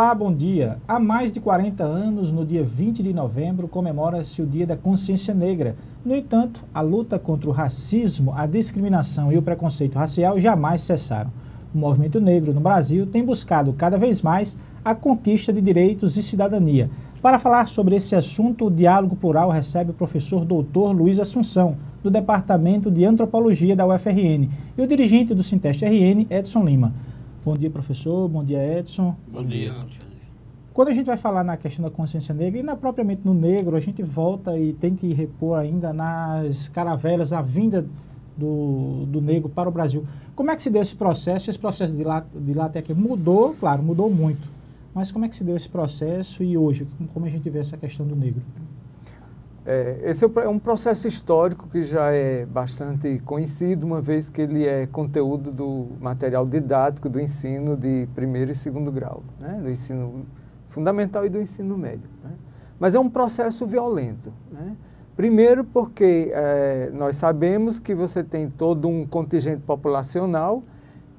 Olá, bom dia. Há mais de 40 anos, no dia 20 de novembro, comemora-se o Dia da Consciência Negra. No entanto, a luta contra o racismo, a discriminação e o preconceito racial jamais cessaram. O movimento negro no Brasil tem buscado cada vez mais a conquista de direitos e cidadania. Para falar sobre esse assunto, o Diálogo Plural recebe o professor doutor Luiz Assunção, do Departamento de Antropologia da UFRN, e o dirigente do Sinteste-RN, Edson Lima. Bom dia, professor. Bom dia, Edson. Bom dia. Quando a gente vai falar na questão da consciência negra, e propriamente no negro, a gente volta e tem que repor ainda nas caravelas a vinda do negro para o Brasil. Como é que se deu esse processo? Esse processo de lá até aqui mudou, claro, mudou muito. Mas como é que se deu esse processo e hoje, como a gente vê essa questão do negro? Esse é um processo histórico que já é bastante conhecido, uma vez que ele é conteúdo do material didático do ensino de primeiro e segundo grau, né? Do ensino fundamental e do ensino médio, né? Mas é um processo violento, né? Primeiro porque nós sabemos que você tem todo um contingente populacional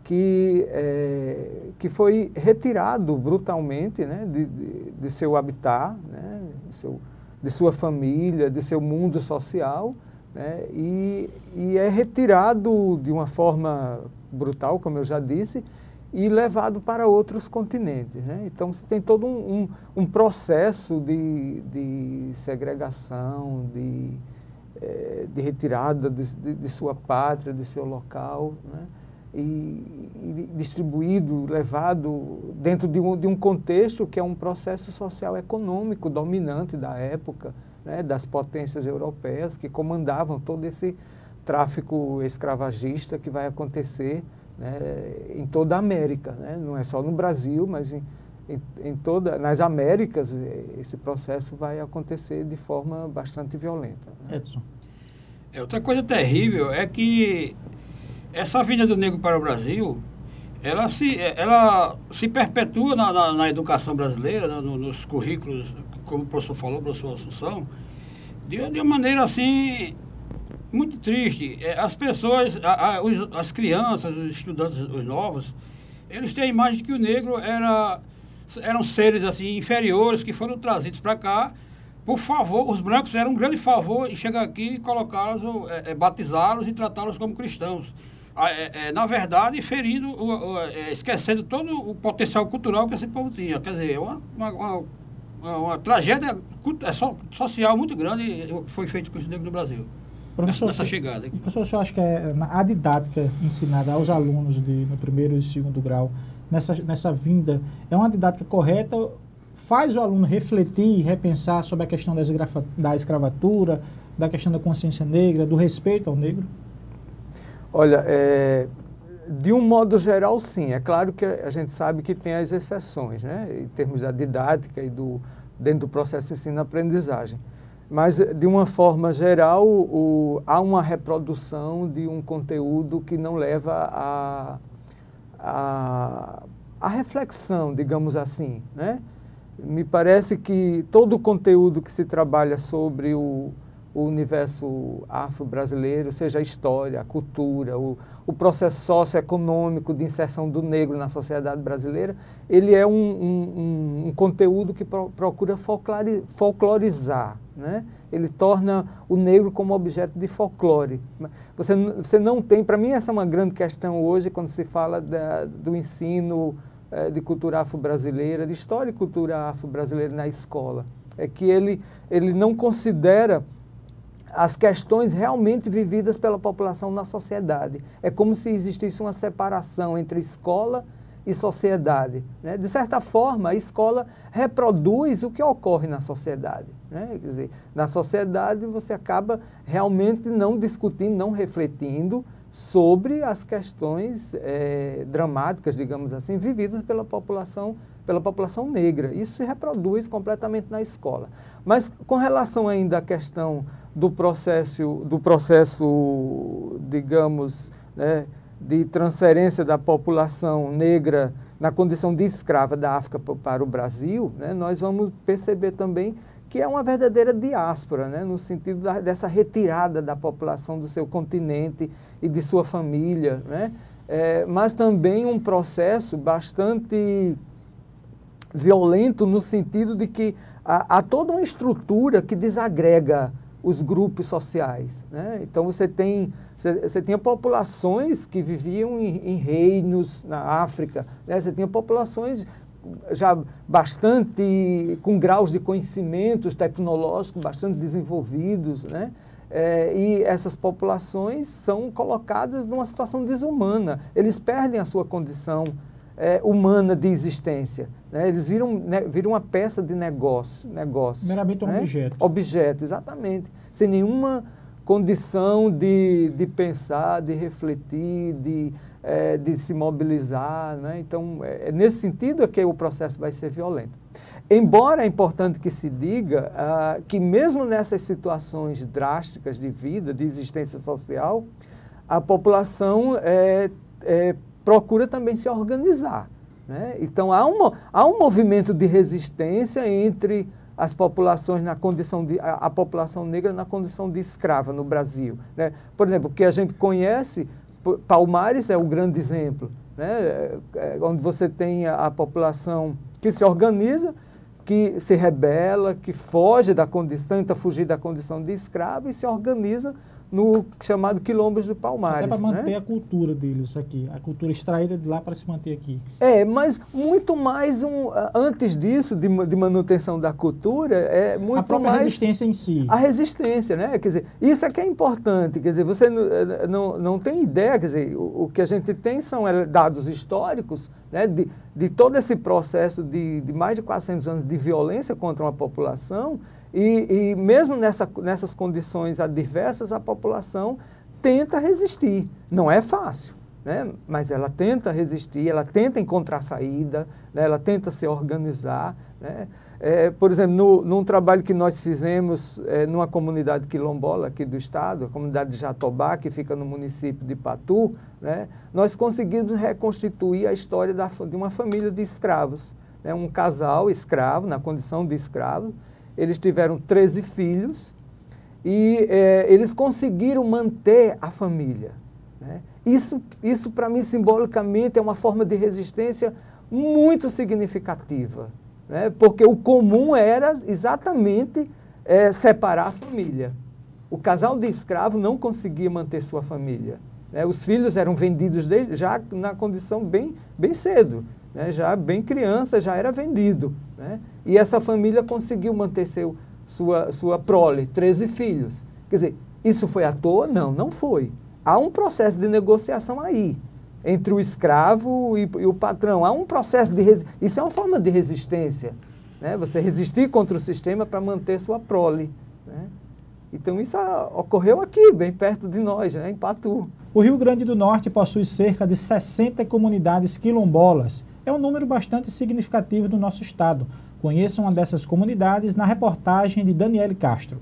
que foi retirado brutalmente, né, de seu habitat, né, de sua família, de seu mundo social, né, e é retirado de uma forma brutal, como eu já disse, e levado para outros continentes, né? Então você tem todo um processo de segregação, de retirada de sua pátria, de seu local, né? E distribuído, levado dentro de um contexto que é um processo social econômico dominante da época, né, das potências europeias que comandavam todo esse tráfico escravagista que vai acontecer, né, em toda a América, né? Não é só no Brasil, mas nas Américas esse processo vai acontecer de forma bastante violenta, né? Edson. Outra coisa terrível é que essa vinda do negro para o Brasil, ela se perpetua na educação brasileira, nos currículos, como o professor falou, o professor Assunção, de uma maneira assim muito triste. As pessoas, as crianças, os estudantes, os novos, eles têm a imagem de que o negro eram seres assim inferiores que foram trazidos para cá. Por favor, os brancos fizeram um grande favor em chegar aqui e colocá-los, batizá-los e tratá-los como cristãos. Na verdade, ferindo, esquecendo todo o potencial cultural que esse povo tinha. Quer dizer, uma tragédia social muito grande foi feita com os negros no Brasil. Professor, nessa chegada. Professor, o senhor acha que a didática ensinada aos alunos no primeiro e segundo grau, nessa vinda, é uma didática correta? Faz o aluno refletir e repensar sobre a questão da escravatura, da questão da consciência negra, do respeito ao negro? Olha, de um modo geral, sim. É claro que a gente sabe que tem as exceções, né, em termos da didática e dentro do processo de ensino-aprendizagem. Mas, de uma forma geral, há uma reprodução de um conteúdo que não leva à reflexão, digamos assim, né? Me parece que todo o conteúdo que se trabalha sobre o universo afro-brasileiro, seja a história, a cultura, o processo socioeconômico de inserção do negro na sociedade brasileira, ele é um conteúdo que procura folclorizar, né? Ele torna o negro como objeto de folclore. Você não tem, para mim essa é uma grande questão hoje, quando se fala do ensino de cultura afro-brasileira, de história e cultura afro-brasileira na escola, é que ele não considera as questões realmente vividas pela população na sociedade. É como se existisse uma separação entre escola e sociedade, né? De certa forma, a escola reproduz o que ocorre na sociedade, né? Quer dizer, na sociedade você acaba realmente não discutindo, não refletindo sobre as questões dramáticas, digamos assim, vividas pela população negra. Isso se reproduz completamente na escola. Mas com relação ainda à questão do processo, digamos, né, de transferência da população negra na condição de escrava da África para o Brasil, né, nós vamos perceber também que é uma verdadeira diáspora, né, no sentido dessa retirada da população do seu continente e de sua família, né, mas também um processo bastante violento no sentido de que há toda uma estrutura que desagrega os grupos sociais, né? Então você tinha populações que viviam em reinos na África, né? Você tinha populações já bastante com graus de conhecimentos tecnológicos bastante desenvolvidos, né? E essas populações são colocadas numa situação desumana. Eles perdem a sua condição humana de existência, né? Eles viram uma peça de negócio. Meramente um objeto. Objeto, exatamente. Sem nenhuma condição de pensar, de refletir, de se mobilizar, né? Então, nesse sentido é que o processo vai ser violento. Embora é importante que se diga que mesmo nessas situações drásticas de vida, de existência social, a população procura também se organizar, né? Então há um movimento de resistência entre as populações na condição a população negra na condição de escrava no Brasil, né? Por exemplo, o que a gente conhece, Palmares é o grande exemplo, né? Onde você tem a população que se organiza, que se rebela, que foge da condição, tenta fugir da condição de escravo e se organiza no chamado Quilombos do Palmares. Até para manter, né, a cultura deles aqui, a cultura extraída de lá para se manter aqui. Mas muito mais antes disso, de manutenção da cultura, muito a própria mais resistência em si. A resistência, né? Quer dizer, isso é que é importante, quer dizer, você não tem ideia, quer dizer, o que a gente tem são dados históricos, né, de todo esse processo de mais de 400 anos de violência contra uma população. E mesmo nessas condições adversas, a população tenta resistir. Não é fácil, né? Mas ela tenta resistir, ela tenta encontrar saída, né? Ela tenta se organizar, né? Por exemplo, num trabalho que nós fizemos numa comunidade quilombola aqui do estado, a comunidade de Jatobá, que fica no município de Patu, né? Nós conseguimos reconstituir a história de uma família de escravos, né? Um casal escravo, na condição de escravo. Eles tiveram 13 filhos e eles conseguiram manter a família, né? Isso para mim, simbolicamente, é uma forma de resistência muito significativa, né? Porque o comum era exatamente separar a família. O casal de escravo não conseguia manter sua família, né? Os filhos eram vendidos já na condição bem cedo, né? Já bem criança, já era vendido, né? E essa família conseguiu manter sua prole, 13 filhos. Quer dizer, isso foi à toa? Não, não foi. Há um processo de negociação aí, entre o escravo e o patrão. Há um processo de isso é uma forma de resistência, né? Você resistir contra o sistema para manter sua prole, né? Então isso ocorreu aqui, bem perto de nós, né? Em Patu. O Rio Grande do Norte possui cerca de 60 comunidades quilombolas. É um número bastante significativo do nosso estado. Conheça uma dessas comunidades na reportagem de Daniele Castro.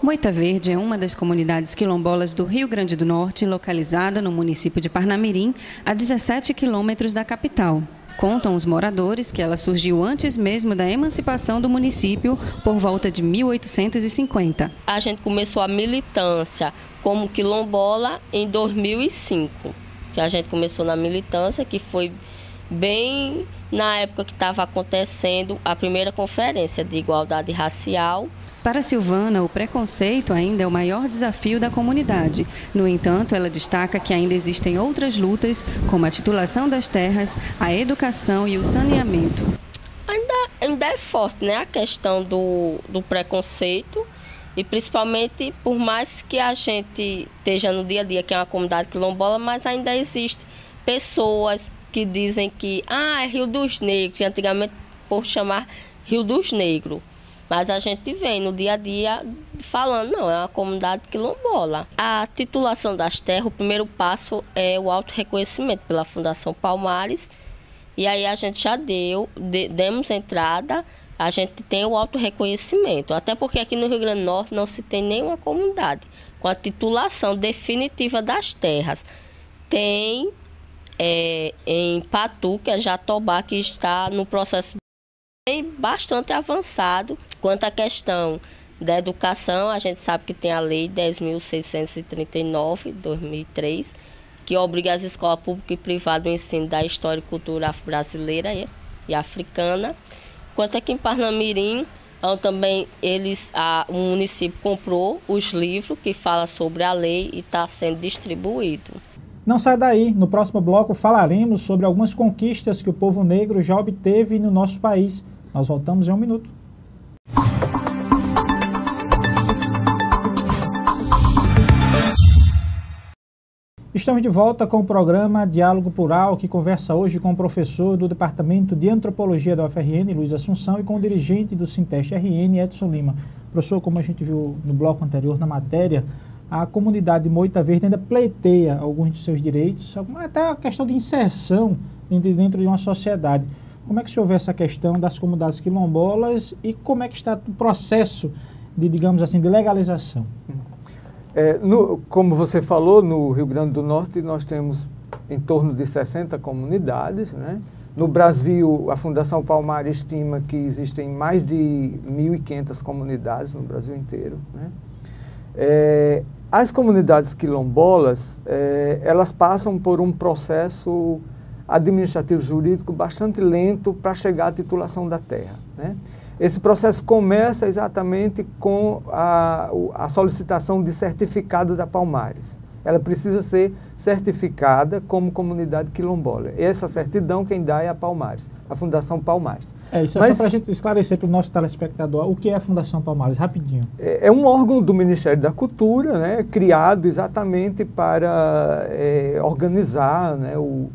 Moita Verde é uma das comunidades quilombolas do Rio Grande do Norte, localizada no município de Parnamirim, a 17 quilômetros da capital. Contam os moradores que ela surgiu antes mesmo da emancipação do município, por volta de 1850. A gente começou a militância como quilombola em 2005. Que a gente começou na militância, que foi bem na época que estava acontecendo a primeira conferência de igualdade racial. Para Silvana, o preconceito ainda é o maior desafio da comunidade. No entanto, ela destaca que ainda existem outras lutas, como a titulação das terras, a educação e o saneamento. Ainda é forte, né, a questão do preconceito, e principalmente por mais que a gente esteja no dia a dia, que é uma comunidade quilombola, mas ainda existem pessoas que dizem que é Rio dos Negros, que antigamente por chamar Rio dos Negros. Mas a gente vem no dia a dia falando, não, é uma comunidade quilombola. A titulação das terras, o primeiro passo é o autorreconhecimento pela Fundação Palmares. E aí a gente já demos entrada, a gente tem o autorreconhecimento. Até porque aqui no Rio Grande do Norte não se tem nenhuma comunidade com a titulação definitiva das terras. Tem em Patu, que é Jatobá, que está no processo bastante avançado. Quanto à questão da educação, a gente sabe que tem a Lei 10.639, de 2003, que obriga as escolas públicas e privadas do ensino da história e cultura afro-brasileira. e africana. Enquanto aqui em Parnamirim, também o município comprou os livros que falam sobre a lei e está sendo distribuído. Não sai daí, no próximo bloco falaremos sobre algumas conquistas que o povo negro já obteve no nosso país. Nós voltamos em um minuto. Estamos de volta com o programa Diálogo Plural, que conversa hoje com o professor do Departamento de Antropologia da UFRN, Luiz Assunção, e com o dirigente do Sinteste RN, Edson Lima. Professor, como a gente viu no bloco anterior, na matéria, a comunidade Moita Verde ainda pleiteia alguns de seus direitos, até a questão de inserção dentro de uma sociedade. Como é que se houve essa questão das comunidades quilombolas e como é que está o processo de, digamos assim, de legalização? Como você falou, no Rio Grande do Norte nós temos em torno de 60 comunidades, né? No Brasil, a Fundação Palmares estima que existem mais de 1.500 comunidades no Brasil inteiro, né? As comunidades quilombolas, elas passam por um processo administrativo jurídico bastante lento para chegar à titulação da terra, né? Esse processo começa exatamente com a solicitação de certificado da Palmares. Ela precisa ser certificada como comunidade quilombola. Essa certidão quem dá é a Palmares, a Fundação Palmares. Isso é só para a gente esclarecer para o nosso telespectador o que é a Fundação Palmares, rapidinho. É um órgão do Ministério da Cultura, né, criado exatamente para organizar, né, o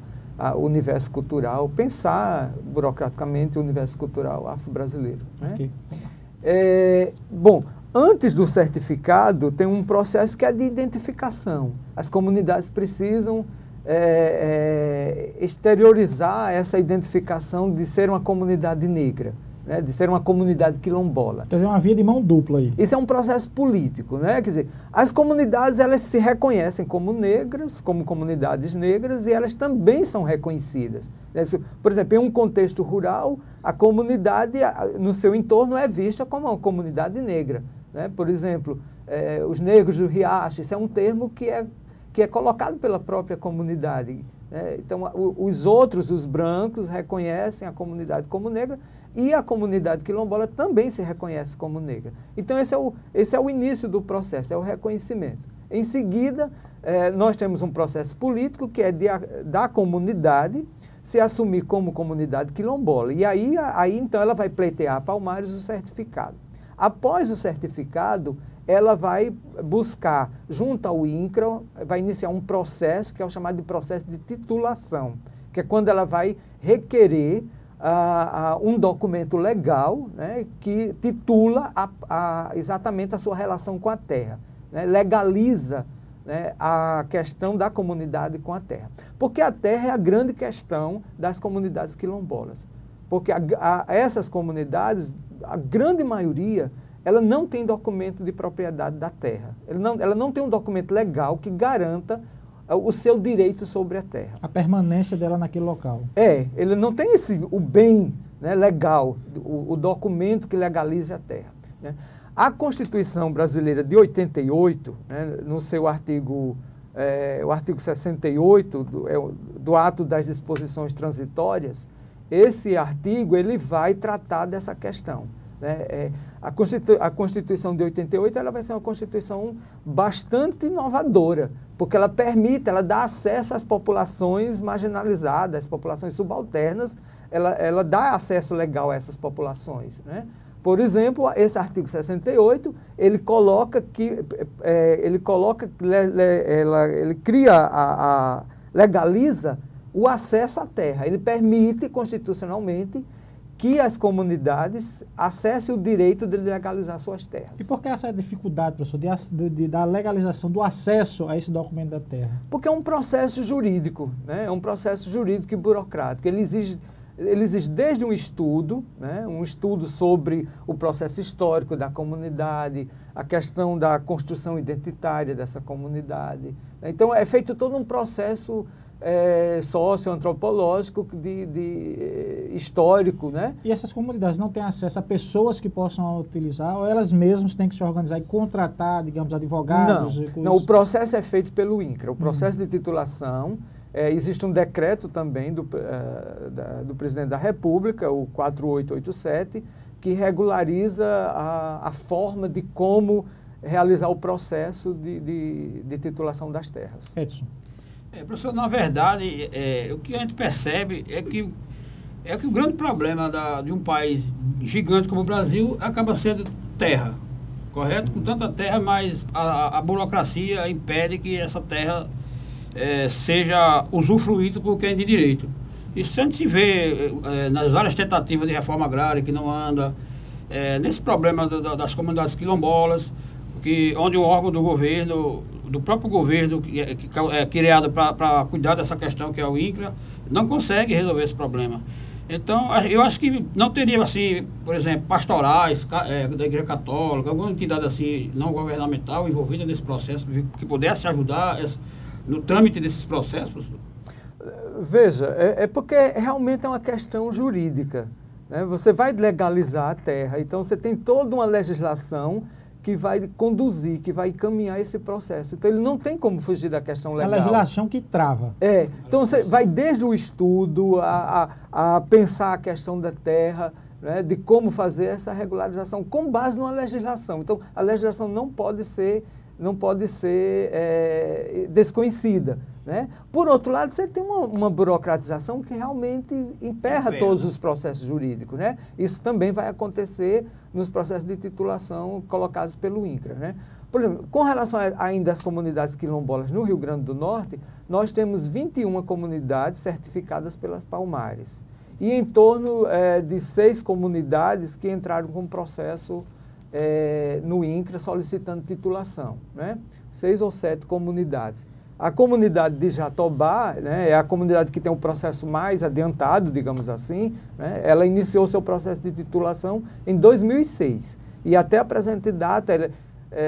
universo cultural, pensar burocraticamente o universo cultural afro-brasileiro, né? Okay. Bom, antes do certificado tem um processo que é de identificação. As comunidades precisam exteriorizar essa identificação de ser uma comunidade negra, né, de ser uma comunidade quilombola. Quer dizer, uma via de mão dupla aí. Isso é um processo político, né? Quer dizer, as comunidades, elas se reconhecem como negras, como comunidades negras, e elas também são reconhecidas. Por exemplo, em um contexto rural, a comunidade, no seu entorno, é vista como uma comunidade negra, né? Por exemplo, os negros do Riacho, isso é um termo que é colocado pela própria comunidade, né? Então, os brancos, reconhecem a comunidade como negra, e a comunidade quilombola também se reconhece como negra. Então, esse é o início do processo, é o reconhecimento. Em seguida, nós temos um processo político que é da comunidade se assumir como comunidade quilombola. E aí então, ela vai pleitear a Palmares o certificado. Após o certificado, ela vai buscar, junto ao INCRA, vai iniciar um processo que é o chamado de processo de titulação, que é quando ela vai requerer um documento legal, né, que titula exatamente a sua relação com a terra, né, legaliza, né, a questão da comunidade com a terra. Porque a terra é a grande questão das comunidades quilombolas. Porque essas comunidades, a grande maioria, ela não tem documento de propriedade da terra. Ela não tem um documento legal que garanta o seu direito sobre a terra. A permanência dela naquele local. Ele não tem o bem, né, legal, o documento que legalize a terra, né? A Constituição Brasileira de 88, né, no seu artigo, o artigo 68 do Ato das Disposições Transitórias, esse artigo ele vai tratar dessa questão, né? A Constituição de 88 ela vai ser uma Constituição bastante inovadora, porque ela dá acesso às populações marginalizadas, às populações subalternas, ela dá acesso legal a essas populações, né? Por exemplo, esse artigo 68, ele legaliza o acesso à terra, ele permite constitucionalmente que as comunidades acessem o direito de legalizar suas terras. E por que essa dificuldade, professor, da legalização do acesso a esse documento da terra? Porque é um processo jurídico, né? É um processo jurídico e burocrático. Ele exige desde um estudo, né? Um estudo sobre o processo histórico da comunidade, a questão da construção identitária dessa comunidade. Então, é feito todo um processo socioantropológico, histórico, né? E essas comunidades não têm acesso a pessoas que possam utilizar, ou elas mesmas têm que se organizar e contratar, digamos, advogados? Não, o processo é feito pelo INCRA. O processo de titulação Existe um decreto também do Presidente da República, o 4887, que regulariza a forma de como realizar o processo de titulação das terras. Edson. Professor, na verdade, o que a gente percebe é que o grande problema de um país gigante como o Brasil acaba sendo terra, correto? Com tanta terra, mas a burocracia impede que essa terra seja usufruída por quem é de direito. Isso a gente vê nas várias tentativas de reforma agrária que não anda, nesse problema das comunidades quilombolas, onde o órgão do governo, do próprio governo, que é criado para cuidar dessa questão, que é o INCRA, não consegue resolver esse problema. Então, eu acho que não teria, assim, por exemplo, pastorais da Igreja Católica, alguma entidade assim, não governamental envolvida nesse processo, que pudesse ajudar no trâmite desses processos? Veja, porque realmente é uma questão jurídica, né? Você vai legalizar a terra, então você tem toda uma legislação que vai conduzir, que vai encaminhar esse processo. Então, ele não tem como fugir da questão legal. A legislação que trava. Então, você vai desde o estudo, a pensar a questão da terra, né, de como fazer essa regularização, com base numa legislação. Então, a legislação não pode ser desconhecida, né? Por outro lado, você tem uma burocratização que realmente emperra todos os processos jurídicos, né? Isso também vai acontecer nos processos de titulação colocados pelo INCRA, né? Por exemplo, com relação ainda às comunidades quilombolas no Rio Grande do Norte, nós temos 21 comunidades certificadas pelas Palmares e em torno de 6 comunidades que entraram com processo no INCRA solicitando titulação, né? 6 ou 7 comunidades. A comunidade de Jatobá, né, é a comunidade que tem um processo mais adiantado, digamos assim, né? Ela iniciou seu processo de titulação em 2006 e até a presente data,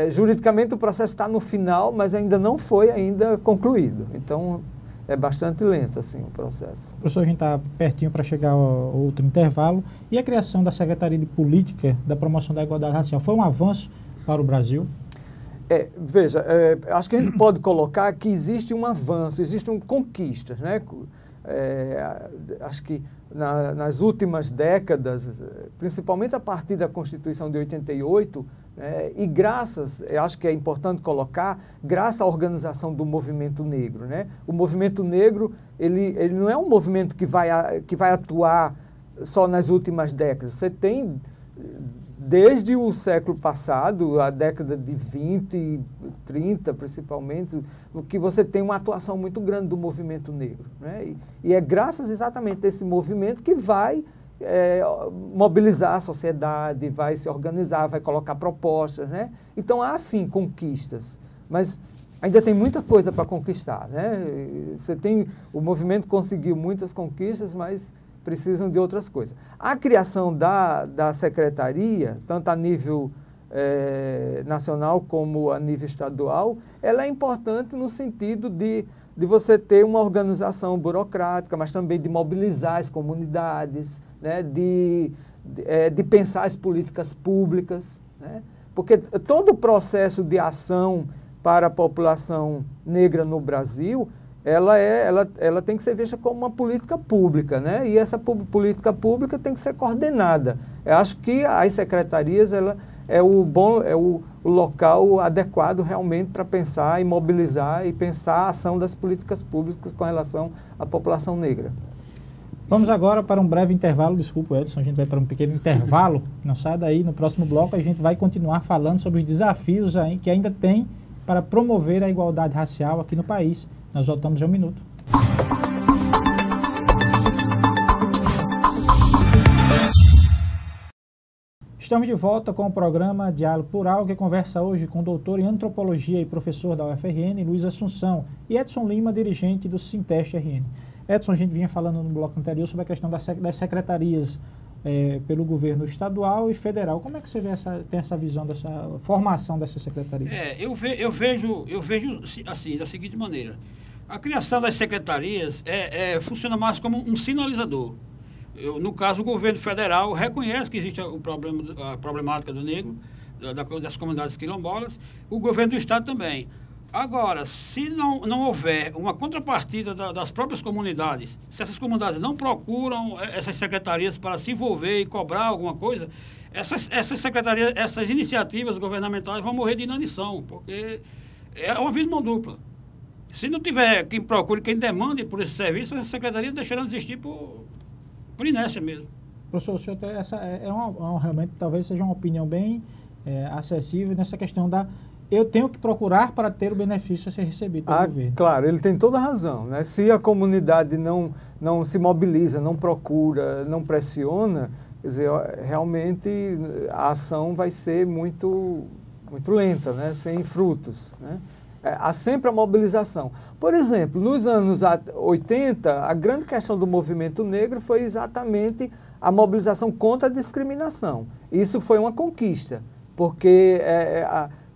juridicamente o processo está no final, mas ainda não foi concluído. Então, é bastante lento assim, o processo. Professor, a gente está pertinho para chegar ao outro intervalo. E a criação da Secretaria de Política da Promoção da Igualdade Racial foi um avanço para o Brasil? Veja, acho que a gente pode colocar que existe um avanço, existem conquistas, né? Acho que nas últimas décadas, principalmente a partir da Constituição de 88, e graças, eu acho que é importante colocar, graças à organização do movimento negro, né? O movimento negro, ele não é um movimento que vai atuar só nas últimas décadas. Você tem, desde o século passado, a década de 20, 30 principalmente, que você tem uma atuação muito grande do movimento negro, né? E é graças exatamente a esse movimento que vai mobilizar a sociedade, vai se organizar, vai colocar propostas, né? Então há sim conquistas, mas ainda tem muita coisa para conquistar, né? O movimento conseguiu muitas conquistas, mas precisam de outras coisas. A criação da secretaria, tanto a nível nacional como a nível estadual, ela é importante no sentido de você ter uma organização burocrática, mas também de mobilizar as comunidades, né? de pensar as políticas públicas, né? Porque todo o processo de ação para a população negra no Brasil, ela tem que ser vista como uma política pública, né? E essa política pública tem que ser coordenada. Eu acho que as secretarias é o local adequado realmente para pensar e mobilizar e pensar a ação das políticas públicas com relação à população negra. Vamos agora para um breve intervalo. Desculpa, Edson, a gente vai para um pequeno intervalo. Não sai daí, no próximo bloco a gente vai continuar falando sobre os desafios aí que ainda tem para promover a igualdade racial aqui no país. Nós voltamos em um minuto. Estamos de volta com o programa Diálogo Plural, que conversa hoje com o doutor em Antropologia e professor da UFRN, Luiz Assunção, e Edson Lima, dirigente do Sinteste-RN. Edson, a gente vinha falando no bloco anterior sobre a questão das secretarias pelo governo estadual e federal. Como é que você tem essa visão dessa formação dessas secretarias? Eu vejo assim, da seguinte maneira. A criação das secretarias funciona mais como um sinalizador. No caso, o governo federal reconhece que existe a problemática do negro, das comunidades quilombolas, o governo do estado também. Agora, se não houver uma contrapartida das próprias comunidades, se essas comunidades não procuram essas secretarias para se envolver e cobrar alguma coisa, essas secretarias, essas iniciativas governamentais vão morrer de inanição, porque é uma via de mão dupla. Se não tiver quem procure, quem demande por esse serviço, essas secretarias deixarão de existir por inércia mesmo. Professor, o senhor realmente talvez seja uma opinião bem acessível nessa questão eu tenho que procurar para ter o benefício a ser recebido pelo governo. Claro, ele tem toda a razão, né? Se a comunidade não se mobiliza, não procura, não pressiona, quer dizer, realmente a ação vai ser muito lenta, né? Sem frutos, né? Há sempre a mobilização. Por exemplo, nos anos 80, a grande questão do movimento negro foi exatamente a mobilização contra a discriminação. Isso foi uma conquista, porque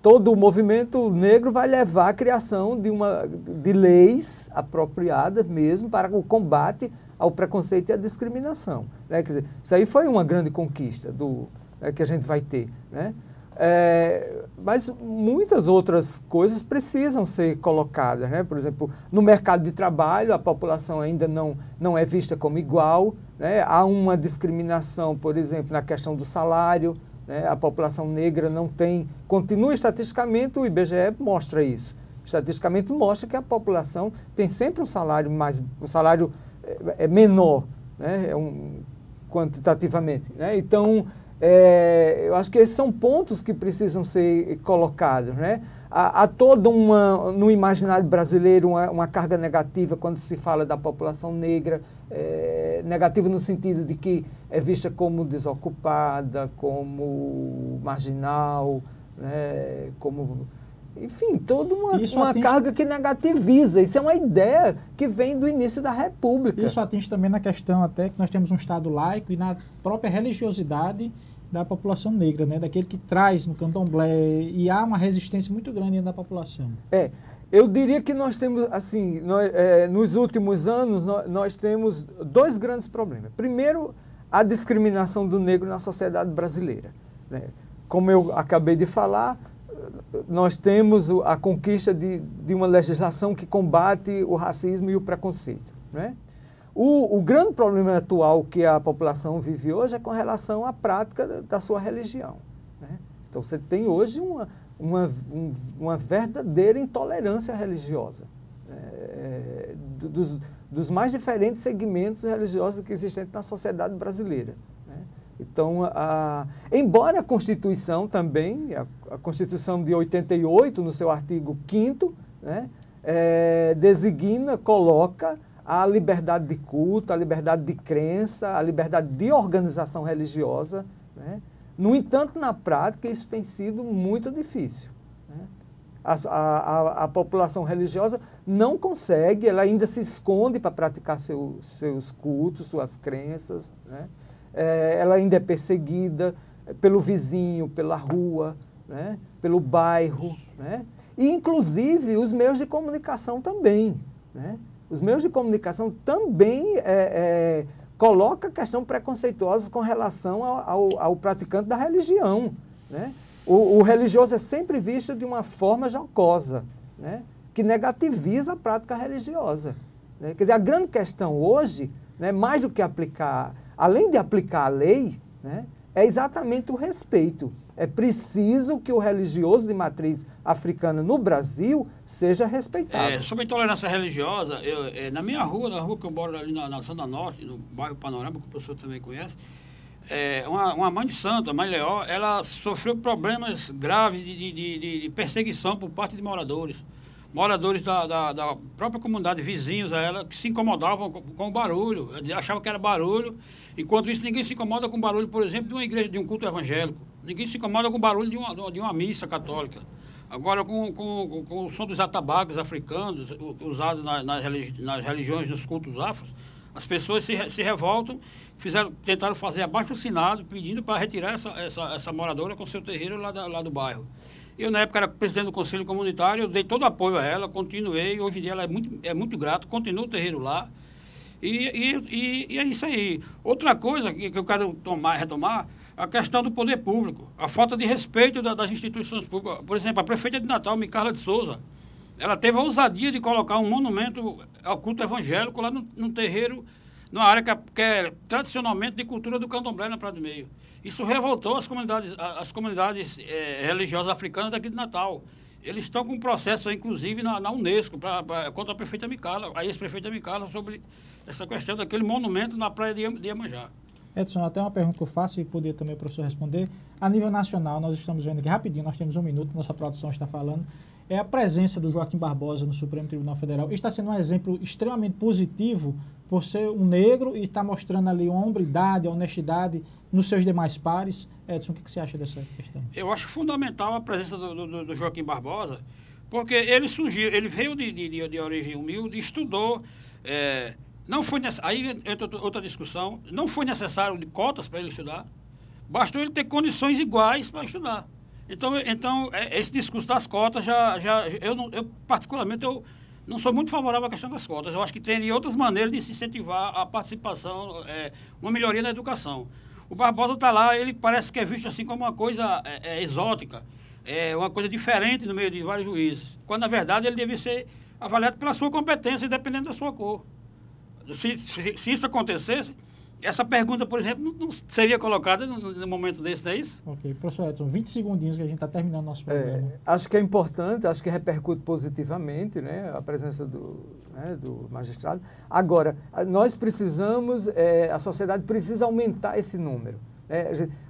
todo o movimento negro vai levar à criação de leis apropriadas mesmo para o combate ao preconceito e à discriminação, né? Quer dizer, isso aí foi uma grande conquista que a gente vai ter, né? Mas muitas outras coisas precisam ser colocadas, né? Por exemplo, no mercado de trabalho, a população ainda não é vista como igual, né? Há uma discriminação, por exemplo, na questão do salário, né? A população negra continua estatisticamente, o IBGE mostra isso. Estatisticamente mostra que a população tem sempre um salário menor, né? Quantitativamente, né? Então, eu acho que esses são pontos que precisam ser colocados, né? Há toda no imaginário brasileiro uma carga negativa quando se fala da população negra, negativa no sentido de que é vista como desocupada, como marginal, né? Enfim, toda uma carga que negativiza. Isso é uma ideia que vem do início da República. Isso atinge também na questão até que nós temos um Estado laico e na própria religiosidade da população negra, né? Daquele que traz no candomblé, e há uma resistência muito grande dentro da população. Eu diria que nós temos, assim, nos últimos anos, nós temos dois grandes problemas. Primeiro, a discriminação do negro na sociedade brasileira, né? Como eu acabei de falar, nós temos a conquista de uma legislação que combate o racismo e o preconceito, né? O grande problema atual que a população vive hoje é com relação à prática da sua religião, né? Então você tem hoje uma verdadeira intolerância religiosa, dos mais diferentes segmentos religiosos que existem na sociedade brasileira, né? Então, embora a Constituição também, a Constituição de 88, no seu artigo 5º, né, coloca a liberdade de culto, a liberdade de crença, a liberdade de organização religiosa, né? No entanto, na prática, isso tem sido muito difícil, né? A população religiosa não consegue, ela ainda se esconde para praticar seus cultos, suas crenças, né? Ela ainda é perseguida pelo vizinho, pela rua, né? Pelo bairro, né? E, inclusive, os meios de comunicação também, né? Os meios de comunicação também colocam a questão preconceituosa com relação ao praticante da religião, né? O religioso é sempre visto de uma forma jocosa, né? Que negativiza a prática religiosa, né? Quer dizer, a grande questão hoje, né, mais do que além de aplicar a lei, né, é exatamente o respeito. É preciso que o religioso de matriz africana no Brasil seja respeitado. Sobre a intolerância religiosa, na minha rua, na rua que eu moro ali na Zona Norte, no bairro Panorama, que o professor também conhece, uma mãe de santa, Mãe Leó, ela sofreu problemas graves de perseguição por parte de moradores da própria comunidade, vizinhos a ela, que se incomodavam com o barulho, achavam que era barulho. Enquanto isso, ninguém se incomoda com o barulho, por exemplo, de uma igreja, de um culto evangélico. Ninguém se incomoda com o barulho de uma missa católica. Agora, com o som dos atabaques africanos, usados nas religiões, nos cultos afros, as pessoas se revoltam, tentaram fazer abaixo-assinado, pedindo para retirar essa moradora com seu terreiro lá do bairro. Eu, na época, era presidente do Conselho Comunitário, eu dei todo o apoio a ela, continuei, hoje em dia ela é muito grata, continua o terreiro lá, e é isso aí. Outra coisa que eu quero retomar, a questão do poder público, a falta de respeito das instituições públicas. Por exemplo, a prefeita de Natal, Micarla de Souza, ela teve a ousadia de colocar um monumento ao culto evangélico lá no terreiro, numa área que é tradicionalmente de cultura do candomblé na Praia do Meio. Isso revoltou as comunidades religiosas africanas daqui de Natal. Eles estão com um processo, inclusive, na Unesco, contra a prefeita Micala, a ex-prefeita Micala, sobre essa questão daquele monumento na praia de Iemanjá. Edson, até uma pergunta que eu faço e poderia também o professor responder. A nível nacional, nós estamos vendo aqui rapidinho, nós temos um minuto, nossa produção está falando, é a presença do Joaquim Barbosa no Supremo Tribunal Federal. Está sendo um exemplo extremamente positivo por ser um negro e está mostrando ali uma hombridade, a honestidade nos seus demais pares. Edson, o que você acha dessa questão? Eu acho fundamental a presença do Joaquim Barbosa, porque ele veio de origem humilde, estudou, não foi aí entra outra discussão, não foi necessário de cotas para ele estudar, bastou ele ter condições iguais para estudar. Então, esse discurso das cotas, eu particularmente, eu não sou muito favorável à questão das cotas. Eu acho que tem outras maneiras de se incentivar a participação, uma melhoria na educação. O Barbosa está lá, ele parece que é visto assim como uma coisa exótica, uma coisa diferente no meio de vários juízes, quando, na verdade, ele deve ser avaliado pela sua competência, independente da sua cor. Se isso acontecesse, essa pergunta, por exemplo, não seria colocada no momento desse, não é isso? Ok. Professor Edson, 20 segundinhos que a gente está terminando nosso programa. Acho que é importante, acho que repercute positivamente, né, a presença do magistrado. Agora, nós precisamos, a sociedade precisa aumentar esse número.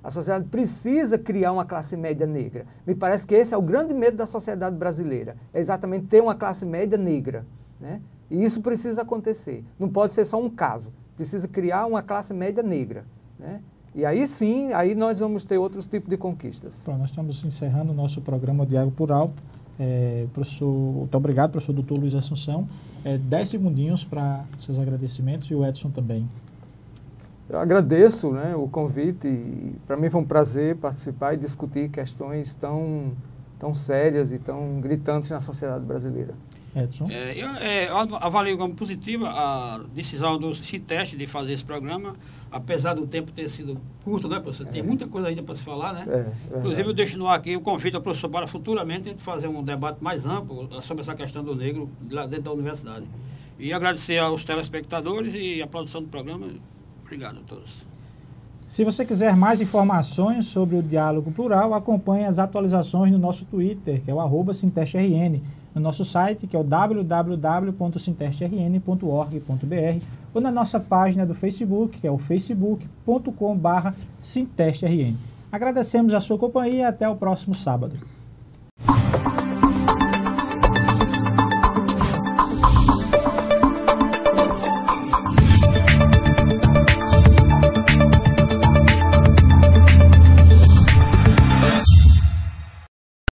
A sociedade precisa criar uma classe média negra. Me parece que esse é o grande medo da sociedade brasileira, é exatamente ter uma classe média negra, né? E isso precisa acontecer. Não pode ser só um caso. Precisa criar uma classe média negra, né? E aí sim, aí nós vamos ter outros tipos de conquistas. Pronto, nós estamos encerrando o nosso programa Diálogo por Alto. Professor, muito obrigado, professor Dr. Luiz Assunção. 10 segundinhos para seus agradecimentos e o Edson também. Eu agradeço, né, o convite. Para mim foi um prazer participar e discutir questões tão sérias e tão gritantes na sociedade brasileira. Edson? Eu avalio como positiva a decisão do CITEST de fazer esse programa, apesar do tempo ter sido curto, né, professor? Tem muita coisa ainda para se falar, né? Inclusive, eu deixo no ar aqui o convite ao professor para futuramente a gente fazer um debate mais amplo sobre essa questão do negro lá dentro da universidade. E agradecer aos telespectadores e à produção do programa. Obrigado a todos. Se você quiser mais informações sobre o Diálogo Plural, acompanhe as atualizações no nosso Twitter, que é o @SintestRN, no nosso site, que é o www.sintestrn.org.br, ou na nossa página do Facebook, que é o facebook.com/SintestRN. Agradecemos a sua companhia e até o próximo sábado.